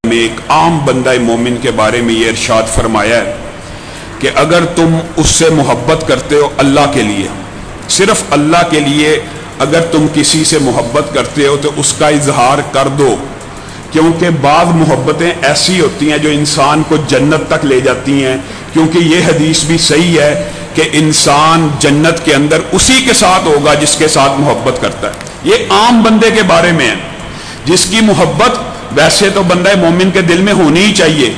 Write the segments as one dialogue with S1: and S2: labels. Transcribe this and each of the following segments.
S1: میں ایک عام بندہ مومن کے بارے میں یہ ارشاد فرمایا ہے کہ اگر تم اس سے محبت کرتے ہو اللہ کے لیے، صرف اللہ کے لیے اگر تم کسی سے محبت کرتے ہو تو اس کا اظہار کر دو، کیونکہ بعض محبتیں ایسی ہوتی ہیں جو انسان کو جنت تک لے جاتی ہیں، کیونکہ یہ حدیث بھی صحیح ہے کہ انسان جنت کے اندر اسی کے ساتھ ہوگا جس کے ساتھ محبت کرتا ہے۔ یہ عام بندے کے بارے میں ہے جس کی محبت ویسے تو بندہ مومن کے دل میں ہونی ہی چاہیے،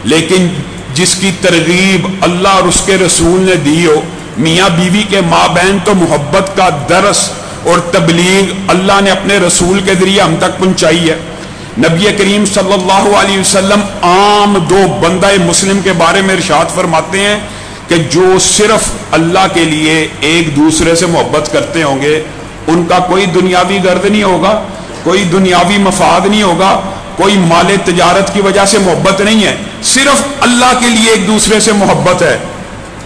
S1: لیکن جس کی ترغیب اللہ اور اس کے رسول نے دی ہو، میاں بیوی کے مابین تو محبت کا درس اور تبلیغ اللہ نے اپنے رسول کے ذریعے ہم تک پہنچائی ہے۔ نبی کریم صلی اللہ علیہ وسلم عام دو بندہ مسلم کے بارے میں ارشاد فرماتے ہیں کہ جو صرف اللہ کے لیے ایک دوسرے سے محبت کرتے ہوں گے، ان کا کوئی دنیاوی غرض نہیں ہوگا، کوئی دنیاوی مفاد نہیں ہوگا، کوئی مال تجارت کی وجہ سے محبت نہیں ہے، صرف اللہ کے لیے ایک دوسرے سے محبت ہے۔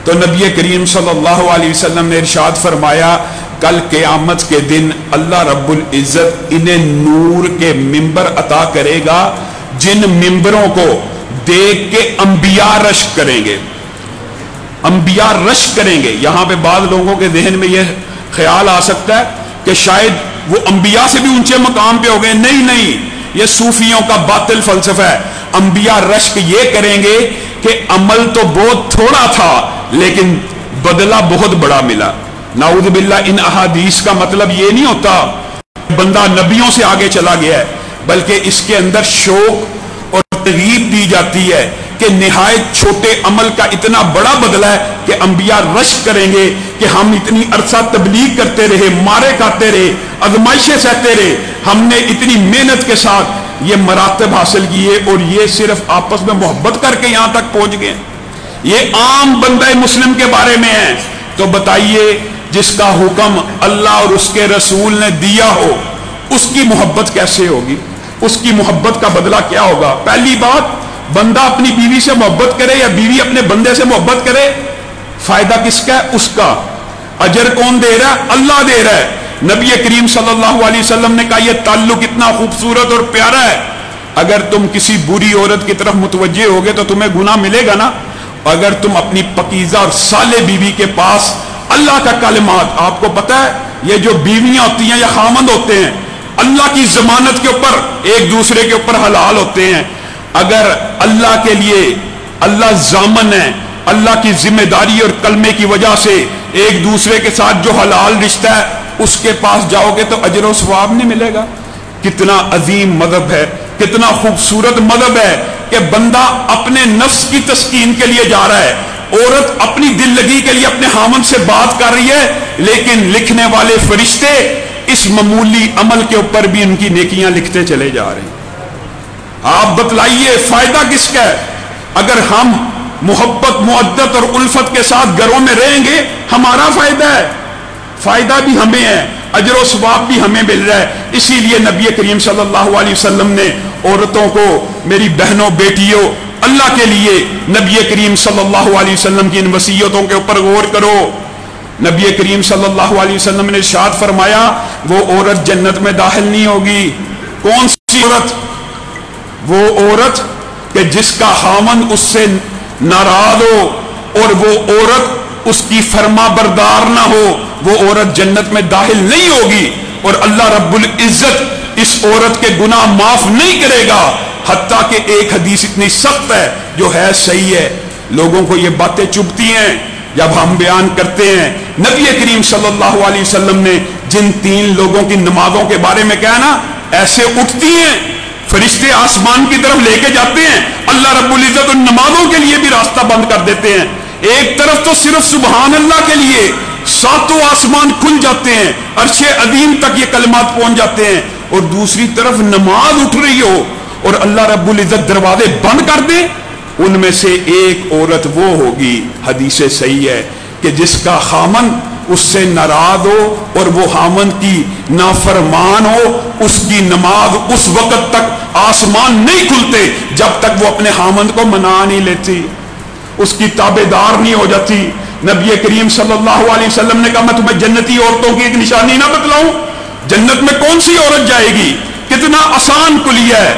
S1: تو نبی کریم صلی اللہ علیہ وسلم نے ارشاد فرمایا کل قیامت کے دن اللہ رب العزت انہیں نور کے ممبر عطا کرے گا جن ممبروں کو دیکھ کے انبیاء رشک کریں گے، انبیاء رشک کریں گے۔ یہاں پہ بعض لوگوں کے ذہن میں یہ خیال آ سکتا ہے کہ شاید وہ انبیاء سے بھی اونچے مقام پہ ہو گئے۔ نہیں، یہ صوفیوں کا باطل فلسفہ ہے۔ انبیاء رشک یہ کریں گے کہ عمل تو بہت تھوڑا تھا لیکن بدلہ بہت بڑا ملا۔ نعوذ باللہ، ان احادیث کا مطلب یہ نہیں ہوتا بندہ نبیوں سے آگے چلا گیا ہے، بلکہ اس کے اندر شوق اور ترغیب دی جاتی ہے کہ نہایت چھوٹے عمل کا اتنا بڑا بدلہ ہے کہ انبیاء رشک کریں گے کہ ہم اتنی عرصہ تبلیغ کرتے رہے، مارے کھاتے رہے، آزمائشیں سہتے رہے، ہم نے اتنی محنت کے ساتھ یہ مراتب حاصل کیے اور یہ صرف آپس میں محبت کر کے یہاں تک پہنچ گئے۔ یہ عام بندہ مسلم کے بارے میں ہے۔ تو بتائیے جس کا حکم اللہ اور اس کے رسول نے دیا ہو اس کی محبت کیسے ہوگی؟ اس کی محبت کا بدلہ کیا ہوگا؟ پہلی بات، بندہ اپنی بیوی سے محبت کرے یا بیوی اپنے بندے سے محبت کرے، فائدہ کس کا ہے؟ اس کا اجر کون دے رہا ہے؟ اللہ دے رہا ہے۔ نبی کریم صلی اللہ علیہ وسلم نے کہا یہ تعلق اتنا خوبصورت اور پیارا ہے، اگر تم کسی بری عورت کی طرف متوجہ ہوگے تو تمہیں گناہ ملے گا نا، اگر تم اپنی پکیزہ اور صالح بیوی کے پاس اللہ کا کلمات، آپ کو پتہ ہے یہ جو بیویاں ہوتی ہیں یا خامند ہوتے ہیں اللہ کی ضمانت کے اوپر ایک دوسرے کے اوپر حلال ہوتے ہیں، اگر اللہ کے لیے اللہ ضامن ہے، اللہ کی ذمہ داری اور کلمے کی وجہ سے ایک دوسرے کے ساتھ جو حلال رشتہ ہے اس کے پاس جاؤ گے تو اجر و ثواب نہیں ملے گا۔ کتنا عظیم مذہب ہے، کتنا خوبصورت مذہب ہے کہ بندہ اپنے نفس کی تسکین کے لیے جا رہا ہے، عورت اپنی دل لگی کے لیے اپنے خامن سے بات کر رہی ہے، لیکن لکھنے والے فرشتے اس معمولی عمل کے اوپر بھی ان کی نیکیاں لکھتے چلے جا رہے ہیں۔ آپ بتلائیے فائدہ کس کا ہے؟ اگر ہم محبت، مودت اور الفت کے ساتھ گھروں میں رہیں گے ہمارا فائدہ ہے، فائدہ بھی ہمیں ہے، اجر و ثواب بھی ہمیں مل رہا ہے۔ اسی لیے نبی کریم صلی اللہ علیہ وسلم نے عورتوں کو، میری بہنوں بیٹیوں، اللہ کے لیے نبی کریم صلی اللہ علیہ وسلم کی ان وصیتوں کے اوپر غور کرو۔ نبی کریم صلی اللہ علیہ وسلم نے ارشاد فرمایا وہ عورت جنت میں داخل نہیں ہوگی۔ کون سی عورت؟ وہ عورت کہ جس کا خاوند اس سے ناراض ہو اور وہ عورت اس کی فرما بردار نہ ہو، وہ عورت جنت میں داخل نہیں ہوگی، اور اللہ رب العزت اس عورت کے گناہ معاف نہیں کرے گا، حتیٰ کہ ایک حدیث اتنی سخت ہے جو ہے صحیح ہے، لوگوں کو یہ باتیں چبھتی ہیں جب ہم بیان کرتے ہیں۔ نبی کریم صلی اللہ علیہ وسلم نے جن 3 لوگوں کی نمازوں کے بارے میں کہا نا، ایسے اٹھتی ہیں فرشتے آسمان کی طرف لے کے جاتے ہیں، اللہ رب العزت ان نمازوں کے لیے بھی راستہ بند کر دیتے ہیں۔ ایک طرف تو صرف سبحان اللہ کے لیے 7 آسمان کھل جاتے ہیں، عرش عظیم تک یہ کلمات پہنچ جاتے ہیں، اور دوسری طرف نماز اٹھ رہی ہو اور اللہ رب العزت دروازے بند کر دے۔ ان میں سے ایک عورت وہ ہوگی، حدیث صحیح ہے، کہ جس کا خامند اس سے ناراض ہو اور وہ خامند کی نافرمان ہو، اس کی نماز اس وقت تک آسمان نہیں کھلتے جب تک وہ اپنے خامند کو منا نہیں لیتی، اس کی تابع دار نہیں ہو جاتی۔ نبی کریم صلی اللہ علیہ وسلم نے کہا میں تمہیں جنتی عورتوں کی ایک نشانی نہ بتلاؤں؟ جنت میں کون سی عورت جائے گی؟ کتنا آسان کلیہ ہے،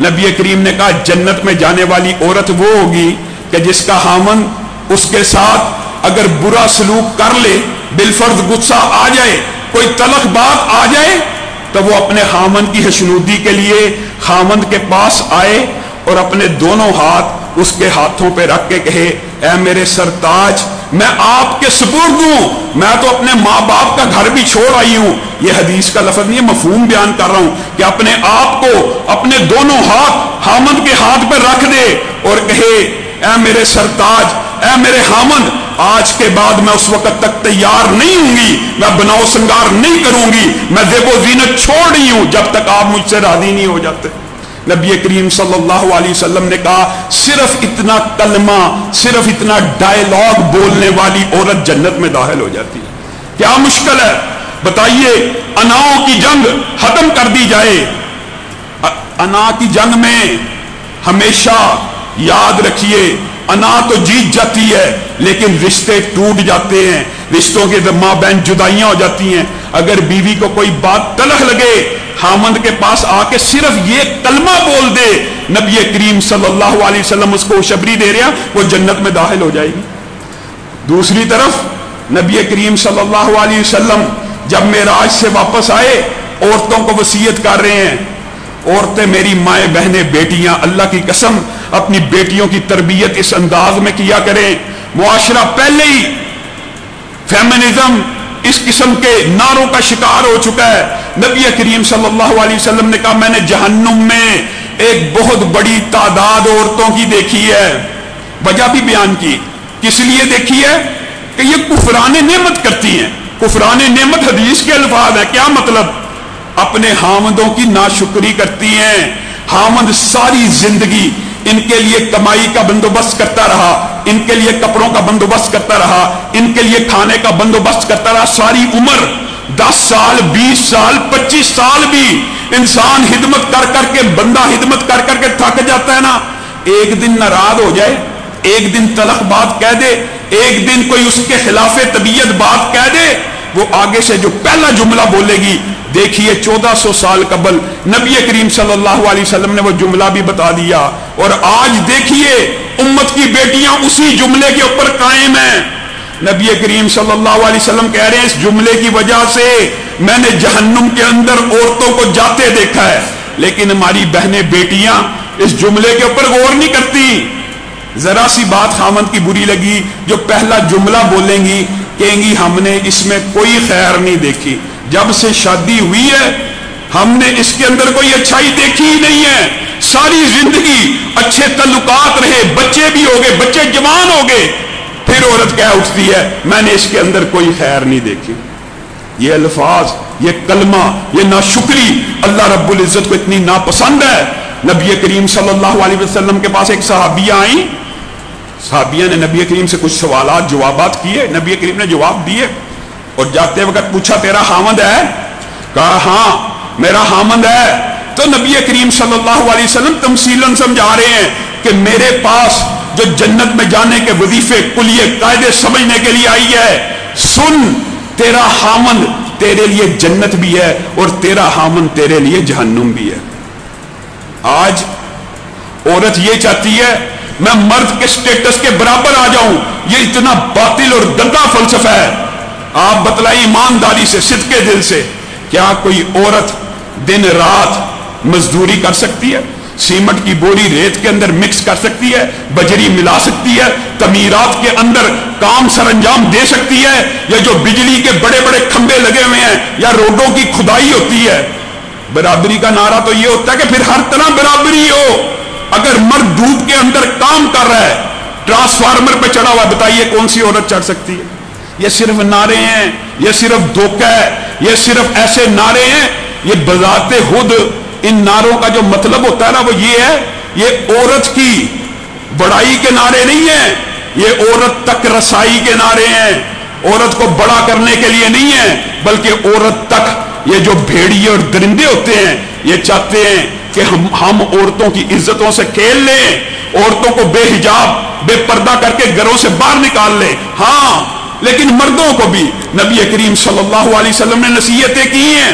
S1: نبی کریم نے کہا جنت میں جانے والی عورت وہ ہوگی کہ جس کا خامند اس کے ساتھ اگر برا سلوک کر لے، بالفرض غصہ آ جائے، کوئی تلخ بات آ جائے، تو وہ اپنے خامند کی خوشنودی کے لیے خامند کے پاس آئے اور اپنے دونوں ہاتھ اس کے ہاتھوں پہ رکھ کے کہے اے میرے سرتاج، میں آپ کے سپرد ہوں، میں تو اپنے ماں باپ کا گھر بھی چھوڑ آئی ہوں۔ یہ حدیث کا لفظ نہیں ہے، مفہوم بیان کر رہا ہوں کہ اپنے آپ کو اپنے دونوں ہاتھ خامند کے ہاتھ پہ رکھ دے اور کہے اے میرے سرتاج، اے میرے خامند، آج کے بعد میں اس وقت تک تیار نہیں ہوں گی، میں بناؤ سنگار نہیں کروں گی، میں زیب و زینت چھوڑ رہی ہوں جب تک آپ مجھ سے راضی نہیں ہو جاتے۔ نبی کریم صلی اللہ علیہ وسلم نے کہا صرف اتنا کلمہ، صرف اتنا ڈائلاگ بولنے والی عورت جنت میں داخل ہو جاتی ہے۔ کیا مشکل ہے بتائیے؟ اناؤں کی جنگ ختم کر دی جائے۔ انا کی جنگ میں ہمیشہ یاد رکھیے، انا تو جیت جاتی ہے لیکن رشتے ٹوٹ جاتے ہیں، رشتوں کے مابین جدائیاں ہو جاتی ہیں۔ اگر بیوی کو کوئی بات تلخ لگے، خامند کے پاس آ کے صرف یہ کلمہ بول دے، نبی کریم صلی اللہ علیہ وسلم اس کو خوشخبری دے رہے ہیں، وہ جنت میں داخل ہو جائے گی۔ دوسری طرف نبی کریم صلی اللہ علیہ وسلم جب معراج سے واپس آئے، عورتوں کو وصیت کر رہے ہیں، عورتیں میری مائیں بہنیں بیٹیاں، اللہ کی قسم اپنی بیٹیوں کی تربیت اس انداز میں کیا کریں۔ معاشرہ پہلے ہی فیمنزم اس قسم کے نعروں کا شکار ہو چکا ہے۔ نبی کریم صلی اللہ علیہ وسلم نے کہا میں نے جہنم میں ایک بہت بڑی تعداد عورتوں کی دیکھی ہے، وجہ بھی بیان کی، کس لیے دیکھی ہے کہ یہ کفران نعمت کرتی ہیں۔ کفران نعمت حدیث کے الفاظ ہیں، کیا مطلب؟ اپنے خامندوں کی ناشکری کرتی ہیں۔ خامند ساری زندگی ان کے لیے کمائی کا بندوبست کرتا رہا، ان کے لیے کپڑوں کا بندوبست کرتا رہا، ان کے لیے کھانے کا بندوبست کرتا رہا، ساری عمر 10 سال 20 سال 25 سال بھی انسان خدمت کر کر کے، بندہ خدمت کر کر کے تھک جاتا ہے نا، ایک دن ناراض ہو جائے، ایک دن تلخ بات کہہ دے، ایک دن کوئی اس کے خلاف طبیعت بات کہہ دے، وہ آگے سے جو پہلا جملہ بولے گی، دیکھیے 1400 سال قبل نبی کریم صلی اللہ علیہ وسلم نے وہ جملہ بھی بتا دیا، اور آج دیکھیے امت کی بیٹیاں اسی جملے کے اوپر قائم ہیں۔ نبی کریم صلی اللہ علیہ وسلم کہہ رہے ہیں اس جملے کی وجہ سے میں نے جہنم کے اندر عورتوں کو جاتے دیکھا ہے، لیکن ہماری بہنیں بیٹیاں اس جملے کے اوپر غور نہیں کرتی۔ ذرا سی بات خامند کی بری لگی، جو پہلا جملہ بولیں گی کہیں گی ہم نے اس میں کوئی خیر نہیں دیکھی، جب سے شادی ہوئی ہے ہم نے اس کے اندر کوئی اچھائی دیکھی ہی نہیں ہے، ساری زندگی اچھے تعلقات رہے، بچے بھی ہو گئے، بچے جوان ہو گئے، پھر عورت کہہ اٹھتی ہے میں نے اس کے اندر کوئی خیر نہیں دیکھی۔ یہ الفاظ، یہ کلمہ، یہ ناشکری اللہ رب العزت کو اتنی ناپسند ہے۔ نبی کریم صلی اللہ علیہ وسلم کے پاس ایک صحابیہ آئیں، صحابیہ نے نبی کریم سے کچھ سوالات جوابات کیے، نبی کریم نے جواب دیے، اور جاتے وقت پوچھا تیرا خامند ہے؟ کہا ہاں میرا خامند ہے۔ تو نبی کریم صلی اللہ علیہ وسلم تمثیلاً سمجھا رہے ہیں کہ میرے پاس جو جنت میں جانے کے وظیفے کلیے قاعدے سمجھنے کے لیے آئی ہے، سن تیرا خامند تیرے لیے جنت بھی ہے اور تیرا خامند تیرے لیے جہنم بھی ہے۔ آج عورت یہ چاہتی ہے میں مرد کے سٹیٹس کے برابر آ جاؤں، یہ اتنا باطل اور گندا فلسفہ ہے۔ آپ بتلائیں ایمانداری سے، صدقے دل سے، کیا کوئی عورت دن رات مزدوری کر سکتی ہے؟ سیمنٹ کی بوری ریت کے اندر مکس کر سکتی ہے، بجری ملا سکتی ہے، تعمیرات کے اندر کام سر انجام دے سکتی ہے، یا جو بجلی کے بڑے بڑے کھمبے لگے ہوئے ہیں یا روڈوں کی کھدائی ہوتی ہے؟ برابری کا نعرہ تو یہ ہوتا ہے کہ پھر ہر طرح برابری ہو۔ اگر مرد دھوپ کے اندر کام کر رہا ہے، ٹرانسفارمر پہ چڑھا ہوا، بتائیے کون سی عورت چڑھ سکتی ہے؟ یہ صرف نعرے ہیں، یہ صرف دھوکہ ہے، یہ صرف ایسے نعرے ہیں۔ یہ بذات خود ان نعروں کا جو مطلب ہوتا ہے نا وہ یہ ہے، یہ عورت کی بڑائی کے نعرے نہیں ہیں، یہ عورت تک رسائی کے نعرے ہیں، عورت کو بڑا کرنے کے لیے نہیں ہے، بلکہ عورت تک یہ جو بھیڑیے اور درندے ہوتے ہیں یہ چاہتے ہیں کہ ہم عورتوں کی عزتوں سے کھیل لیں، عورتوں کو بے حجاب بے پردہ کر کے گھروں سے باہر نکال لیں۔ ہاں لیکن مردوں کو بھی نبی کریم صلی اللہ علیہ وسلم نے نصیحتیں کی ہیں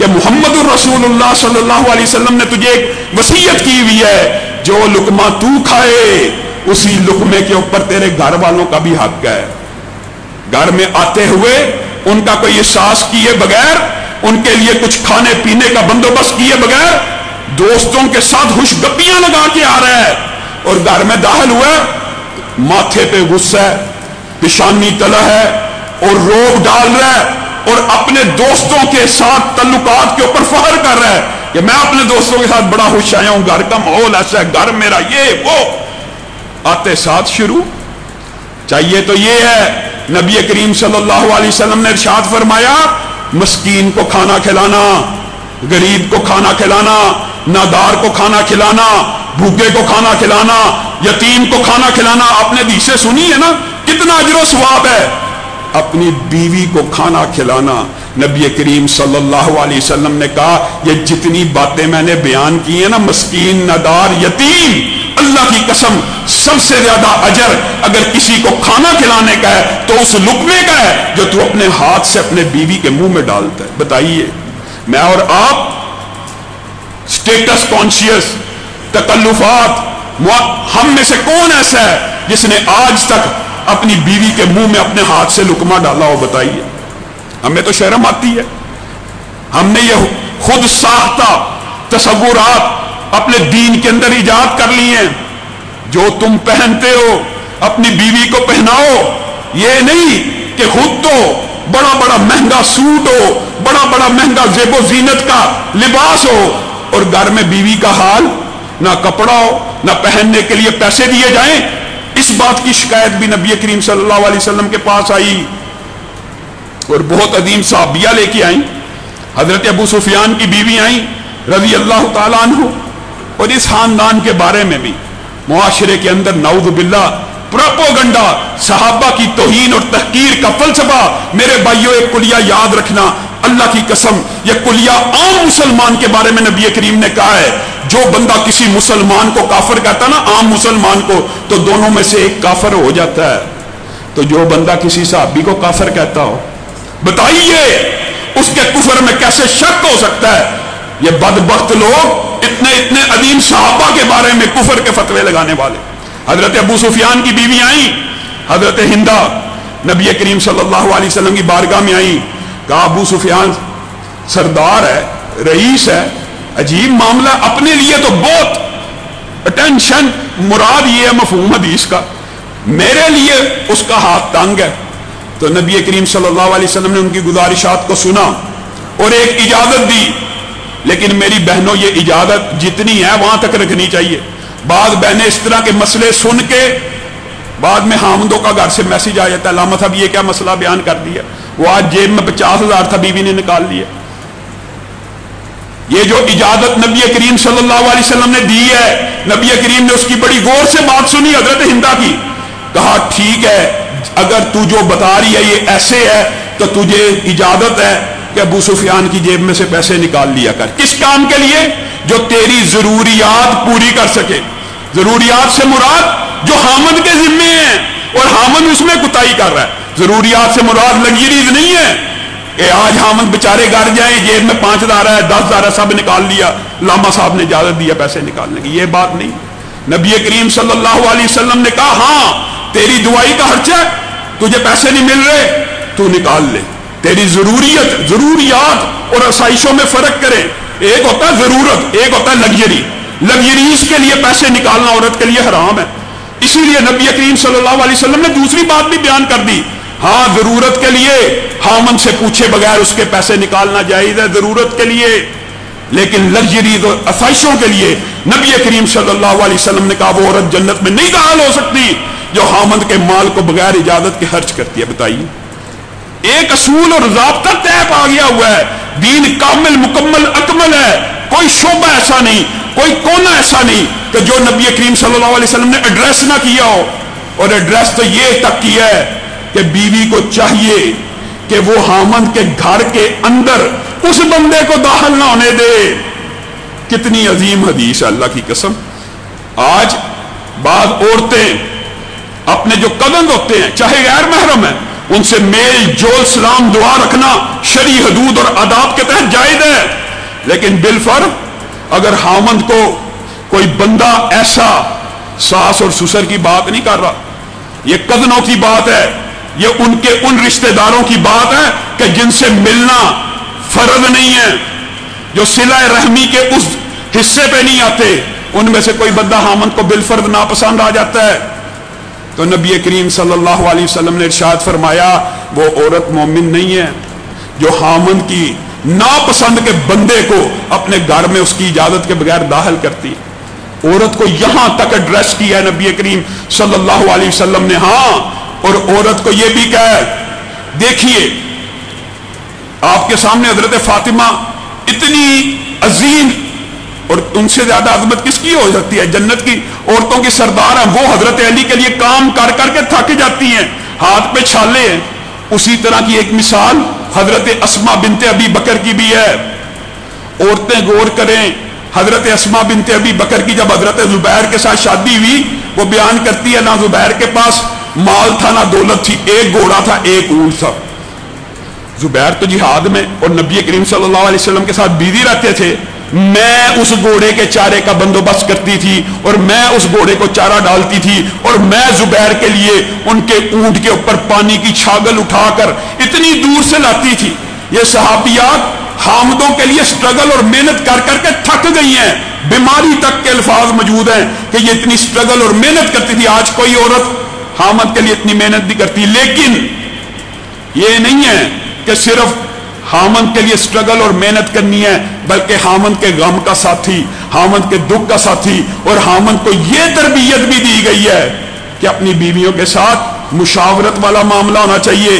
S1: کہ محمد الرسول اللہ صلی اللہ علیہ وسلم نے تجھے ایک وصیت کی ہوئی ہے، جو لقمہ تو کھائے اسی لقمے کے اوپر تیرے گھر والوں کا بھی حق ہے۔ گھر میں آتے ہوئے ان کا کوئی احساس کیے بغیر، ان کے لیے کچھ کھانے پینے کا بندوبست کیے بغیر دوستوں کے ساتھ خوش گپیاں لگا کے آ رہا ہے، اور گھر میں داخل ہوا ماتھے پہ غصہ ہے، پیشانی تلا ہے اور روب ڈال رہا ہے، اور اپنے دوستوں کے ساتھ تعلقات کے اوپر فخر کر رہا ہے کہ میں اپنے دوستوں کے ساتھ بڑا خوش آیا ہوں، گھر کا ماحول ایسا ہے، گھر میرا یہ وہ۔ آتے ساتھ شروع چاہیے تو یہ ہے، نبی کریم صلی اللہ علیہ وسلم نے ارشاد فرمایا مسکین کو کھانا کھلانا، غریب کو کھانا کھلانا، نادار کو کھانا کھلانا، بھوکے کو کھانا کھلانا، یتیم کو کھانا کھلانا۔ آپ نے حدیثیں سنی ہے نا، کتنا اجر و ثواب ہے۔ اپنی بیوی کو کھانا کھلانا، نبی کریم صلی اللہ علیہ وسلم نے کہا یہ جتنی باتیں میں نے بیان کی ہیں نا، مسکین، نادار، یتیم، اللہ کی قسم سب سے زیادہ اجر اگر کسی کو کھانا کھلانے کا ہے تو اس لقمے کا ہے جو تو اپنے ہاتھ سے اپنے بیوی کے منہ میں ڈالتا ہے۔ بتائیے میں اور آپ سٹیٹس کانشیس، تکلفات، ہم میں سے کون ایسا ہے جس نے آج تک اپنی بیوی کے منہ میں اپنے ہاتھ سے لقمہ ڈالا ہو؟ بتائیے۔ ہمیں تو شرم آتی ہے، ہم نے یہ خود ساختہ تصورات اپنے دین کے اندر ایجاد کر لی ہیں، جو تم پہنتے ہو اپنی بیوی کو پہناؤ، یہ نہیں کہ خود تو بڑا بڑا مہنگا سوٹ ہو، بڑا بڑا مہنگا زیب و زینت کا لباس ہو، اور گھر میں بیوی کا حال نہ کپڑا ہو، نہ پہننے کے لیے پیسے دیے جائیں۔ اس بات کی شکایت بھی نبی کریم صلی اللہ علیہ وسلم کے پاس آئی، اور بہت عظیم صحابیہ لے کے آئیں۔ حضرت ابو سفیان کی بیوی آئیں رضی اللہ تعالیٰ عنہ، اور اس خاندان کے بارے میں بھی معاشرے کے اندر نعوذ باللہ پروپیگنڈا، صحابہ کی توہین اور تحقیر کا فلسفہ۔ میرے بھائیوں ایک کلیہ یاد رکھنا، اللہ کی قسم یہ کلیہ عام مسلمان کے بارے میں نبی کریم نے کہا ہے، جو بندہ کسی مسلمان کو کافر کہتا نا، عام مسلمان کو، تو دونوں میں سے ایک کافر ہو جاتا ہے۔ تو جو بندہ کسی صحابی کو کافر کہتا ہو، بتائیے اس کے کفر میں کیسے شک ہو سکتا ہے؟ یہ بدبخت لوگ اتنے عظیم صحابہ کے بارے میں کفر کے فتوے لگانے والے۔ حضرت ابو سفیان کی بیوی آئیں، حضرت ہندہ نبی کریم صلی اللہ علیہ وسلم کی بارگاہ میں آئیں، کہا ابو سفیان سردار ہے، رئیس ہے، عجیب معاملہ، اپنے لیے تو بہت اٹینشن، مراد یہ ہے مفہوم حدیث کا، میرے لیے اس کا ہاتھ تنگ ہے۔ تو نبی کریم صلی اللہ علیہ وسلم نے ان کی گزارشات کو سنا اور ایک اجازت دی، لیکن میری بہنوں یہ اجازت جتنی ہے وہاں تک رکھنی چاہیے۔ بعض بہنیں اس طرح کے مسئلے سن کے بعد میں حامدوں کا گھر سے میسج آ جاتا ہے، علامہ صاحب یہ کیا مسئلہ بیان کر دیا، وہ آج جیب میں 50,000 تھا، بیوی نے نکال لیا۔ یہ جو اجازت نبی کریم صلی اللہ علیہ وسلم نے دی ہے، نبی کریم نے اس کی بڑی غور سے بات سنی حضرت ہندہ کی، کہا ٹھیک ہے اگر تو جو بتا رہی ہے یہ ایسے ہے تو تجھے اجازت ہے کہ ابو سفیان کی جیب میں سے پیسے نکال لیا کر۔ کس کام کے لیے؟ جو تیری ضروریات پوری کر سکے۔ ضروریات سے مراد جو حامد کے ذمے ہیں، اور حامد اس میں کوتاہی کر رہا ہے۔ ضروریات سے مراد لگژریز نہیں ہے کہ آج حامد بےچارے گھر جائیں، جیب میں 5,000 ہے، 10,000 ہے، سب نکال لیا، علامہ صاحب نے اجازت دیا پیسے نکالنے کی، یہ بات نہیں۔ نبی کریم صلی اللہ علیہ وسلم نے کہا ہاں تیری دعائی کا خرچہ ہے، تجھے پیسے نہیں مل رہے تو نکال لے۔ تیری ضروریات اور آسائشوں میں فرق کریں، ایک ہوتا ہے ضرورت، ایک ہوتا ہے لگژری۔ لگژریز کے لیے پیسے نکالنا عورت کے لیے حرام ہے، اسی لیے نبی کریم صلی اللہ علیہ وسلم نے دوسری بات بھی بیان کر دی، ہاں ضرورت کے لیے حامن سے پوچھے بغیر اس کے پیسے نکالنا جائز ہے ضرورت کے لیے، لیکن لگژریز اور آسائشوں کے لیے نبی کریم صلی اللہ علیہ وسلم نے کہا وہ عورت جنت میں نہیں داخل ہو سکتی جو حامد کے مال کو بغیر اجازت کے خرچ کرتی ہے۔ بتائیے ایک اصول اور ضابطہ طے پا گیا ہوا ہے، دین کامل مکمل اکمل ہے، کوئی شعبہ ایسا نہیں، کوئی کونا ایسا نہیں کہ جو نبی کریم صلی اللہ علیہ وسلم نے ایڈریس نہ کیا ہو، اور ایڈریس تو یہ تک کیا ہے کہ بیوی کو چاہیے کہ وہ حامد کے گھر کے اندر اس بندے کو داخل نہ ہونے دے۔ کتنی عظیم حدیث ہے اللہ کی قسم۔ آج بعض عورتیں اپنے جو کزن ہوتے ہیں چاہے غیر محرم ہیں ان سے میل جول سلام دعا رکھنا شرعی حدود اور آداب کے تحت جائز ہے، لیکن بالفرض اگر خاوند کو کوئی بندہ ایسا ساس اور سسر کی بات نہیں کر رہا، یہ کزنوں کی بات ہے، یہ ان رشتہ داروں کی بات ہے کہ جن سے ملنا فرض نہیں ہے، جو صلہ رحمی کے اس حصے پہ نہیں آتے، ان میں سے کوئی بندہ خاوند کو بالفرض ناپسند آ جاتا ہے، تو نبی کریم صلی اللہ علیہ وسلم نے ارشاد فرمایا وہ عورت مومن نہیں ہے جو خاوند کی ناپسند کے بندے کو اپنے گھر میں اس کی اجازت کے بغیر داخل کرتی۔ عورت کو یہاں تک ایڈریس کیا ہے نبی کریم صلی اللہ علیہ وسلم نے، ہاں، اور عورت کو یہ بھی کہا ہے، دیکھیے آپ کے سامنے حضرت فاطمہ اتنی عظیم، اور ان سے زیادہ عظمت کس کی ہو سکتی ہے، جنت کی عورتوں کی سردار ہیں، وہ حضرت علی کے لیے کام کر کر کے تھک جاتی ہیں، ہاتھ پہ چھالے ہیں۔ اسی طرح کی ایک مثال حضرت اسماء بنت ابی بکر کی بھی ہے۔ عورتیں غور کریں، حضرت اسماء بنت ابی بکر کی جب حضرت زبیر کے ساتھ شادی ہوئی، وہ بیان کرتی ہے نہ زبیر کے پاس مال تھا نہ دولت تھی، ایک گھوڑا تھا ایک اونٹ تھا۔ زبیر تو جہاد میں اور نبی کریم صلی اللہ علیہ وسلم کے ساتھ بیوی رہتے تھے، میں اس گھوڑے کے چارے کا بندوبست کرتی تھی اور میں اس گھوڑے کو چارہ ڈالتی تھی، اور میں زبیر کے لیے ان کے اونٹ کے اوپر پانی کی چھاگل اٹھا کر اتنی دور سے لاتی تھی۔ یہ صحابیات حامدوں کے لیے سٹرگل اور محنت کر کر کے تھک گئی ہیں، بیماری تک کے الفاظ موجود ہیں کہ یہ اتنی سٹرگل اور محنت کرتی تھی۔ آج کوئی عورت حامد کے لیے اتنی محنت نہیں کرتی، لیکن یہ نہیں ہے کہ صرف خاوند کے لیے سٹرگل اور محنت کرنی ہے، بلکہ خاوند کے غم کا ساتھی، خاوند کے دکھ کا ساتھی، اور خاوند کو یہ تربیت بھی دی گئی ہے کہ اپنی بیویوں کے ساتھ مشاورت والا معاملہ ہونا چاہیے،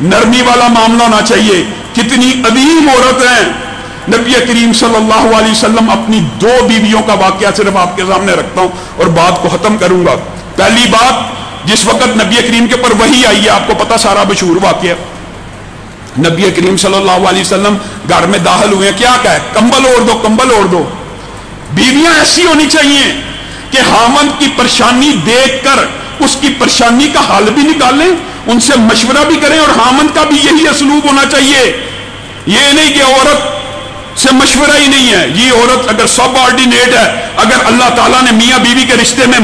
S1: نرمی والا معاملہ ہونا چاہیے۔ کتنی عظیم عورت ہیں، نبی کریم صلی اللہ علیہ وسلم اپنی 2 بیویوں کا واقعہ صرف آپ کے سامنے رکھتا ہوں اور بات کو ختم کروں گا۔ پہلی بات، جس وقت نبی کریم کے اوپر وحی آئی ہے، آپ کو پتا سارا مشہور واقعہ، نبی کریم صلی اللہ علیہ وسلم گھر میں داخل ہوئے، کیا کہے، کمبل اوڑھ دو، کمبل اوڑھ دو۔ بیویاں ایسی ہونی چاہیے کہ خاوند کی پریشانی دیکھ کر اس کی پریشانی کا حل بھی نکالیں، ان سے مشورہ بھی کریں، اور خاوند کا بھی یہی اسلوب ہونا چاہیے۔ یہ نہیں کہ عورت سے مشورہ ہی نہیں ہے، یہ عورت اگر سب آرڈینیٹ ہے، اگر اللہ تعالیٰ نے میاں بیوی کے رشتے میں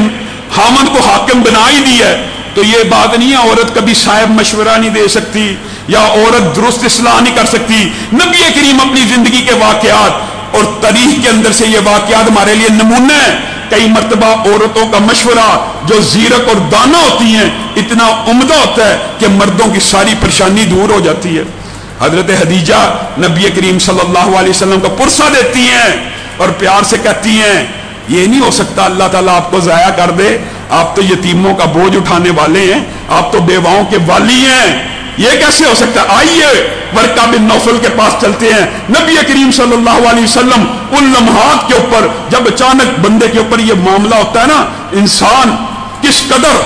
S1: خاوند کو حاکم بنا ہی دی ہے، تو یہ بات نہیں ہے عورت کبھی صاحب مشورہ نہیں دے سکتی یا عورت درست اصلاح نہیں کر سکتی۔ نبی کریم اپنی زندگی کے واقعات اور تاریخ کے اندر سے یہ واقعات ہمارے لیے نمونہ ہیں۔ کئی مرتبہ عورتوں کا مشورہ جو زیرک اور دانہ ہوتی ہیں اتنا عمدہ ہوتا ہے کہ مردوں کی ساری پریشانی دور ہو جاتی ہے۔ حضرت خدیجہ نبی کریم صلی اللہ علیہ وسلم کو پرسہ دیتی ہیں اور پیار سے کہتی ہیں یہ نہیں ہو سکتا اللہ تعالیٰ آپ کو ضائع کر دے، آپ تو یتیموں کا بوجھ اٹھانے والے ہیں، آپ تو بیواؤں کے والی ہیں، یہ کیسے ہو سکتا ہے؟ آئیے ورقہ بن نوفل کے پاس چلتے ہیں۔ نبی کریم صلی اللہ علیہ وسلم ان لمحات کے اوپر جب اچانک بندے کے اوپر یہ معاملہ ہوتا ہے نا، انسان کس قدر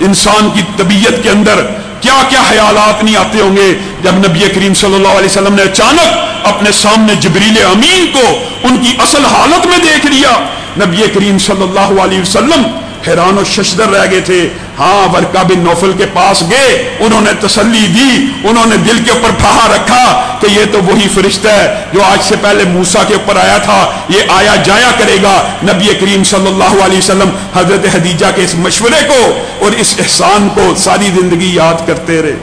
S1: انسان کی طبیعت کے اندر کیا کیا خیالات نہیں آتے ہوں گے، جب نبی کریم صلی اللہ علیہ وسلم نے اچانک اپنے سامنے جبریل امین کو ان کی اصل حالت میں دیکھ لیا، نبی کریم صلی اللہ علیہ وسلم حیران و ششدر رہ گئے تھے۔ ہاں، ورقہ بن نوفل کے پاس گئے، انہوں نے تسلی دی، انہوں نے دل کے اوپر پھاہا رکھا کہ یہ تو وہی فرشتہ ہے جو آج سے پہلے موسیٰ کے اوپر آیا تھا، یہ آیا جایا کرے گا۔ نبی کریم صلی اللہ علیہ وسلم حضرت خدیجہ کے اس مشورے کو اور اس احسان کو ساری زندگی یاد کرتے رہے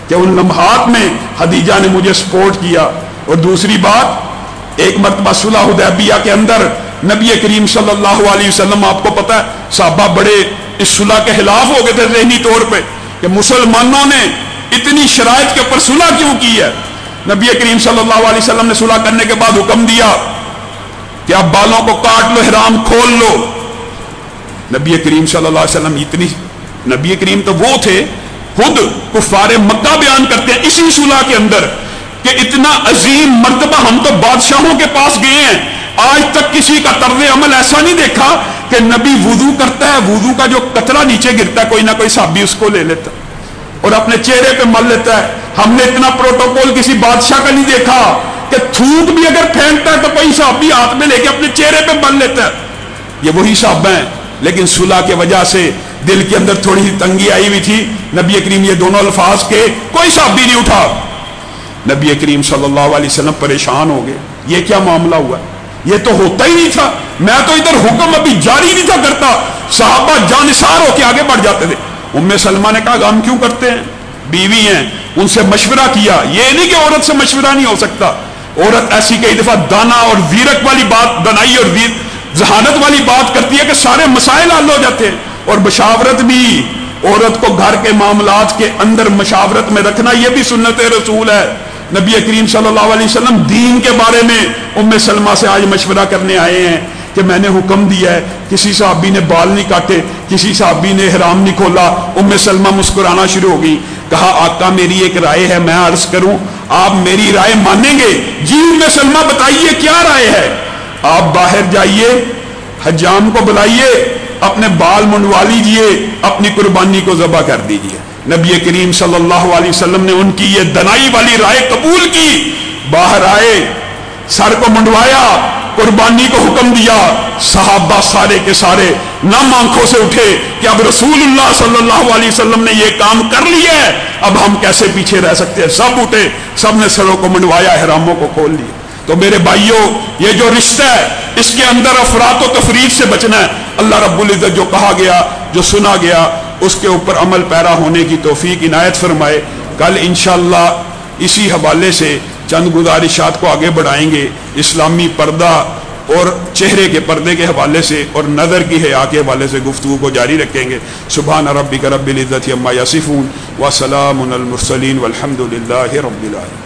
S1: کہ ان لمحات میں خدیجہ نے مجھے سپورٹ کیا۔ اور دوسری بات، ایک مرتبہ صلح حدیبیہ کے اندر نبی کریم صلی اللہ علیہ وسلم، آپ کو پتا ہے صحابہ بڑے اس صلح کے خلاف ہو گئے تھے ذہنی طور پہ کہ مسلمانوں نے اتنی شرائط کے اوپر صلح کیوں کی ہے۔ نبی کریم صلی اللہ علیہ وسلم نے صلح کرنے کے بعد حکم دیا کہ اب بالوں کو کاٹ لو، احرام کھول لو۔ نبی کریم صلی اللہ علیہ وسلم نبی کریم تو وہ تھے، خود کفار مکہ بیان کرتے ہیں اسی صلح کے اندر کہ اتنا عظیم مرتبہ ہم تو بادشاہوں کے پاس گئے ہیں، آج تک کسی کا طرز عمل ایسا نہیں دیکھا کہ نبی وضو کرتا ہے، وضو کا جو قطرہ نیچے گرتا ہے کوئی نہ کوئی صحابی اس کو لے لیتا اور اپنے چہرے پہ مل لیتا ہے۔ ہم نے اتنا پروٹوکول کسی بادشاہ کا نہیں دیکھا کہ تھوک بھی اگر پھینکتا ہے تو کوئی صحابی ہاتھ میں لے کے اپنے چہرے پہ مل لیتا ہے۔ یہ وہی صحابہ ہیں، لیکن صلح کی وجہ سے دل کے اندر تھوڑی سی تنگی آئی ہوئی تھی، نبی کریم یہ دونوں الفاظ کے کوئی صحابی نہیں اٹھا۔ نبی کریم صلی اللہ علیہ وسلم پریشان ہو گئے، یہ کیا معاملہ ہوا؟ یہ تو ہوتا ہی نہیں تھا، میں تو ادھر حکم ابھی جاری نہیں تھا کرتا، صحابہ جانثار ہو کے آگے بڑھ جاتے تھے۔ ام سلمہ نے کہا ہم کیوں کرتے ہیں، بیوی ہیں، ان سے مشورہ کیا۔ یہ نہیں کہ عورت سے مشورہ نہیں ہو سکتا، عورت ایسی کئی دفعہ دانا اور ویرک والی بات، دنائی اور ذہانت والی بات کرتی ہے کہ سارے مسائل حل ہو جاتے ہیں۔ اور مشاورت بھی، عورت کو گھر کے معاملات کے اندر مشاورت میں رکھنا، یہ بھی سنت رسول ہے۔ نبی کریم صلی اللہ علیہ وسلم دین کے بارے میں ام سلمہ سے آج مشورہ کرنے آئے ہیں کہ میں نے حکم دیا ہے، کسی صحابی نے بال نہیں کاٹے، کسی صحابی نے احرام نہیں کھولا۔ ام سلمہ مسکرانا شروع ہو گئی، کہا آقا میری ایک رائے ہے، میں عرض کروں آپ میری رائے مانیں گے؟ جی ام سلمہ بتائیے کیا رائے ہے؟ آپ باہر جائیے، حجام کو بلائیے، اپنے بال منڈوا لیجئے، اپنی قربانی کو ذبح کر دیجئے۔ نبی کریم صلی اللہ علیہ وسلم نے ان کی یہ دنائی والی رائے قبول کی، باہر آئے، سر کو منڈوایا، قربانی کو حکم دیا۔ صحابہ سارے کے سارے نم آنکھوں سے اٹھے کہ اب رسول اللہ صلی اللہ علیہ وسلم نے یہ کام کر لیا ہے، اب ہم کیسے پیچھے رہ سکتے ہیں؟ سب اٹھے، سب نے سروں کو منڈوایا، احراموں کو کھول لیا۔ تو میرے بھائیوں، یہ جو رشتہ ہے اس کے اندر افراط و تفریط سے بچنا ہے۔ اللہ رب العزت جو کہا گیا، جو سنا گیا، اس کے اوپر عمل پیرا ہونے کی توفیق عنایت فرمائے۔ کل انشاءاللہ اسی حوالے سے چند گزارشات کو آگے بڑھائیں گے، اسلامی پردہ اور چہرے کے پردے کے حوالے سے اور نظر کی حیا کے حوالے سے گفتگو کو جاری رکھیں گے۔ سبحان ربک رب العزت عما یصفون وسلام علی المرسلین والحمد للہ رب العالمین۔